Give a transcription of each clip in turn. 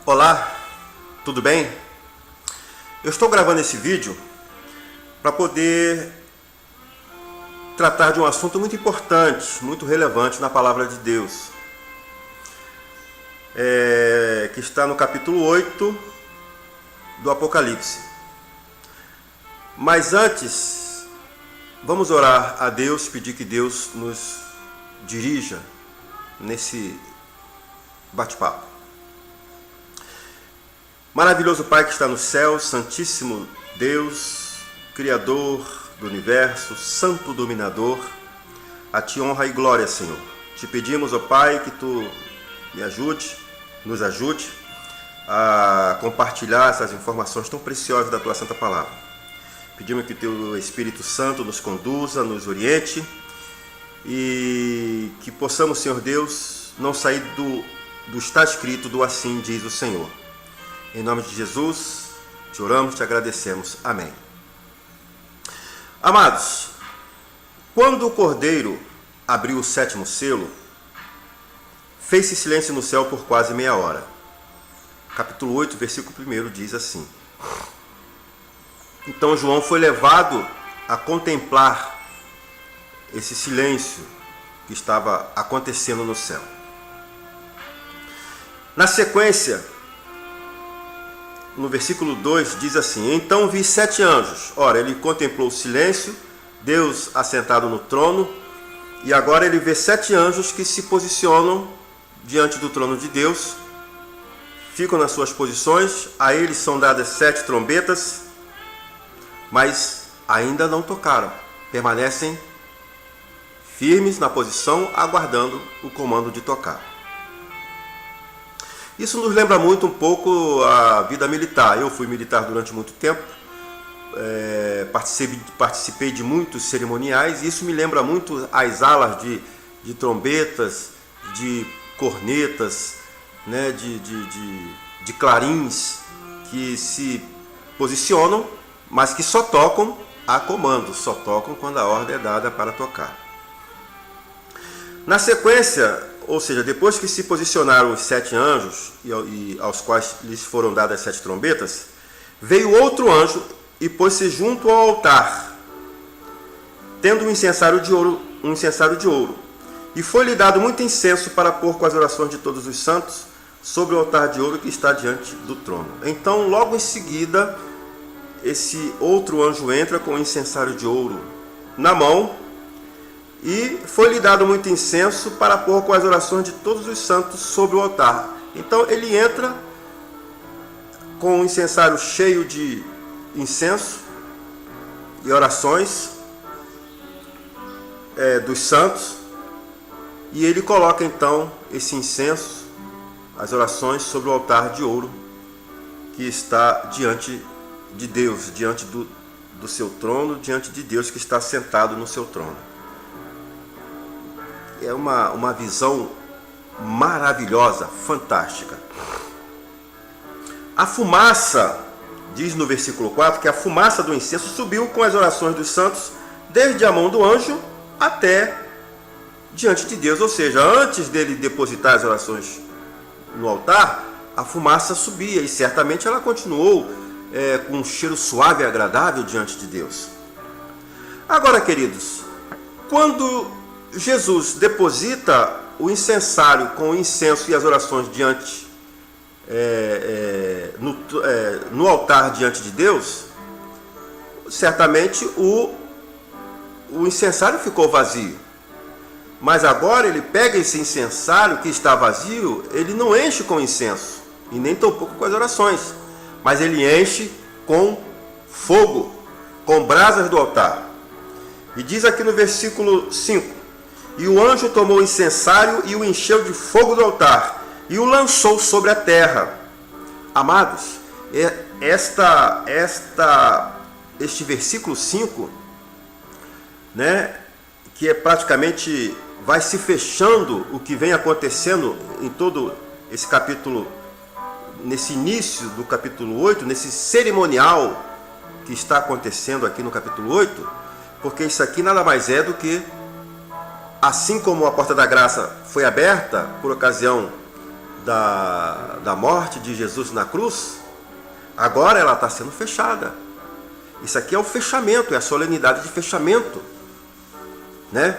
Olá, tudo bem? Eu estou gravando esse vídeo para poder tratar de um assunto muito importante, muito relevante na Palavra de Deus, que está no capítulo 8 do Apocalipse. Mas antes, vamos orar a Deus, pedir que Deus nos dirija nesse bate-papo. Maravilhoso Pai que está no céu, Santíssimo Deus, Criador do Universo, Santo Dominador, a Ti honra e glória, Senhor. Te pedimos, ó Pai, que Tu nos ajude a compartilhar essas informações tão preciosas da Tua Santa Palavra. Pedimos que o Teu Espírito Santo nos conduza, nos oriente e que possamos, Senhor Deus, não sair do está escrito, do assim diz o Senhor. Em nome de Jesus, te oramos, te agradecemos. Amém. Amados, quando o Cordeiro abriu o 7º selo, fez-se silêncio no céu por quase meia hora. Capítulo 8, versículo 1 diz assim: Então João foi levado a contemplar esse silêncio que estava acontecendo no céu. Na sequência, no versículo 2 diz assim: Então vi 7 anjos. Ora, ele contemplou o silêncio, Deus assentado no trono, e agora ele vê 7 anjos que se posicionam diante do trono de Deus, ficam nas suas posições, a eles são dadas 7 trombetas, mas ainda não tocaram, permanecem firmes na posição, aguardando o comando de tocar. Isso nos lembra muito um pouco a vida militar. Eu fui militar durante muito tempo, participei de muitos cerimoniais, e isso me lembra muito as alas de trombetas, de cornetas, né, de clarins, que se posicionam, mas que só tocam a comando, só tocam quando a ordem é dada para tocar. Na sequência, ou seja, depois que se posicionaram os 7 anjos, e aos quais lhes foram dadas 7 trombetas, veio outro anjo e pôs-se junto ao altar, tendo um incensário de ouro, e foi-lhe dado muito incenso para pôr com as orações de todos os santos sobre o altar de ouro que está diante do trono. Então, logo em seguida, esse outro anjo entra com o incensário de ouro na mão, e foi-lhe dado muito incenso para pôr com as orações de todos os santos sobre o altar. Então ele entra com o incensário cheio de incenso e orações dos santos, e ele coloca então esse incenso, as orações, sobre o altar de ouro que está diante de Deus, diante do seu trono, diante de Deus que está sentado no seu trono. É uma visão maravilhosa, fantástica. A fumaça, diz no versículo 4, que a fumaça do incenso subiu com as orações dos santos, desde a mão do anjo até diante de Deus. Ou seja, antes dele depositar as orações no altar, a fumaça subia, e certamente ela continuou com um cheiro suave e agradável diante de Deus. Agora, queridos, quando Jesus deposita o incensário com o incenso e as orações diante no altar diante de Deus, certamente o incensário ficou vazio. Mas agora ele pega esse incensário que está vazio, ele não enche com incenso, e nem tampouco com as orações, mas ele enche com fogo, com brasas do altar. E diz aqui no versículo 5: E o anjo tomou o incensário e o encheu de fogo do altar, e o lançou sobre a terra. Amados, este versículo 5, né, que praticamente vai se fechando o que vem acontecendo em todo esse capítulo, nesse início do capítulo 8, nesse cerimonial que está acontecendo aqui no capítulo 8, porque isso aqui nada mais é do que, assim como a porta da graça foi aberta por ocasião da morte de Jesus na cruz, agora ela está sendo fechada. Isso aqui é o fechamento, é a solenidade de fechamento, né?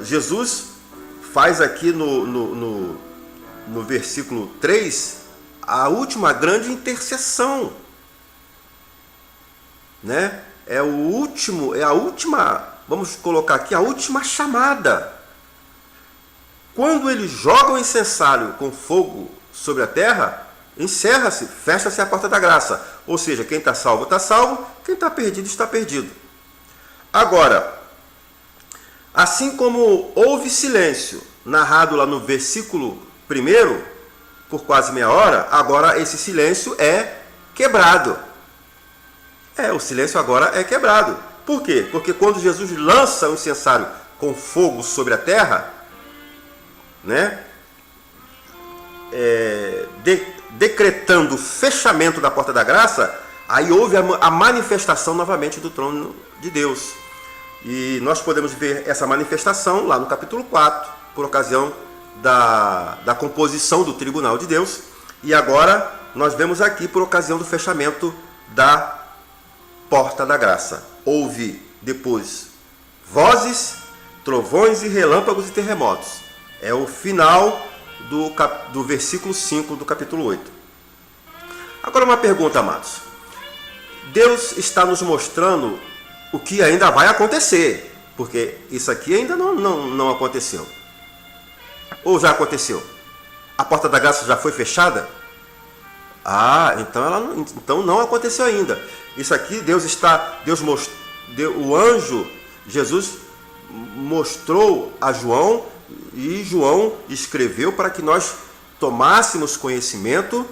Jesus faz aqui no versículo 3 a última grande intercessão, né? É a última, vamos colocar aqui, a última chamada. Quando eles jogam o incensário com fogo sobre a terra, encerra-se, fecha-se a porta da graça. Ou seja, quem está salvo, quem está perdido, está perdido. Agora, assim como houve silêncio, narrado lá no versículo 1, por quase meia hora, agora esse silêncio é quebrado. O silêncio agora é quebrado. Por quê? Porque quando Jesus lança o incensário com fogo sobre a terra, né, decretando o fechamento da porta da graça, aí houve a manifestação novamente do trono de Deus. E nós podemos ver essa manifestação lá no capítulo 4, por ocasião da composição do tribunal de Deus. E agora nós vemos aqui por ocasião do fechamento da porta da graça. Houve depois vozes, trovões e relâmpagos e terremotos. É o final do versículo 5 do capítulo 8. Agora uma pergunta, amados. Deus está nos mostrando o que ainda vai acontecer, porque isso aqui ainda não aconteceu. Ou já aconteceu? A porta da graça já foi fechada? Então não aconteceu ainda. Isso aqui o anjo Jesus mostrou a João, e João escreveu para que nós tomássemos conhecimento,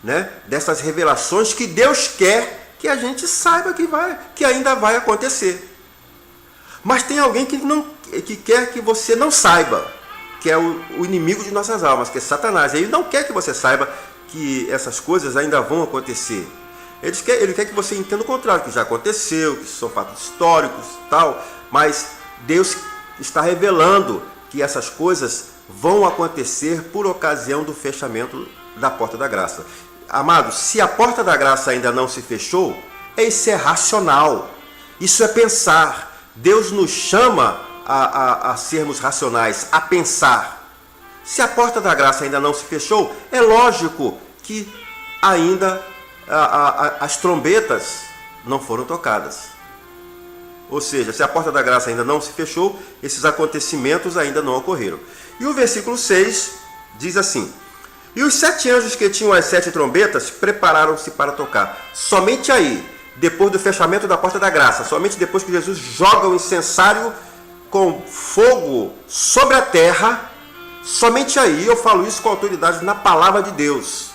né, dessas revelações que Deus quer que a gente saiba que ainda vai acontecer. Mas tem alguém que quer que você não saiba, que é o inimigo de nossas almas, que é Satanás. Ele não quer que você saiba que essas coisas ainda vão acontecer. Ele quer que você entenda o contrário, que já aconteceu, que são fatos históricos e tal, mas Deus está revelando que essas coisas vão acontecer por ocasião do fechamento da porta da graça. Amados, se a porta da graça ainda não se fechou, isso é racional, isso é pensar. Deus nos chama a sermos racionais, a pensar. Se a porta da graça ainda não se fechou, é lógico que ainda as trombetas não foram tocadas. Ou seja, se a porta da graça ainda não se fechou, esses acontecimentos ainda não ocorreram. E o versículo 6 diz assim: e os 7 anjos que tinham as 7 trombetas prepararam-se para tocar. Somente aí, depois do fechamento da porta da graça, somente depois que Jesus joga o incensário com fogo sobre a terra, somente aí, eu falo isso com autoridade na palavra de Deus.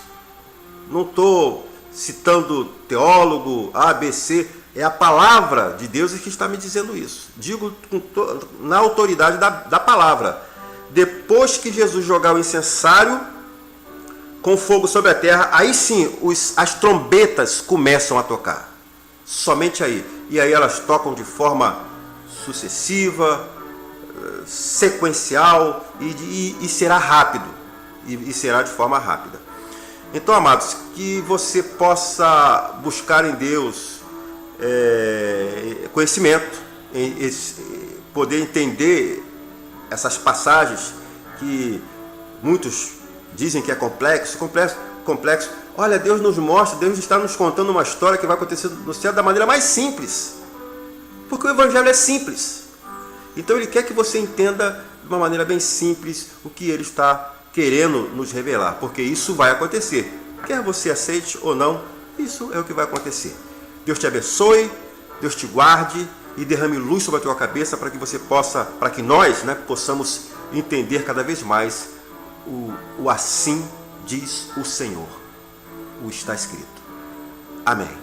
Não estou citando teólogo, ABC, é a palavra de Deus que está me dizendo isso. Digo na autoridade da palavra. Depois que Jesus jogar o incensário com fogo sobre a terra, aí sim as trombetas começam a tocar. Somente aí. E aí elas tocam de forma sucessiva, sequencial e será rápido. E será de forma rápida. Então, amados, que você possa buscar em Deus conhecimento, poder entender essas passagens que muitos dizem que é complexo. Olha, Deus nos mostra, Deus está nos contando uma história que vai acontecer no céu da maneira mais simples, porque o Evangelho é simples. Então Ele quer que você entenda de uma maneira bem simples o que Ele está querendo nos revelar, porque isso vai acontecer, quer você aceite ou não, isso é o que vai acontecer. Deus te abençoe, Deus te guarde e derrame luz sobre a tua cabeça para que você possa, para que nós, possamos entender cada vez mais o assim diz o Senhor, o está escrito. Amém.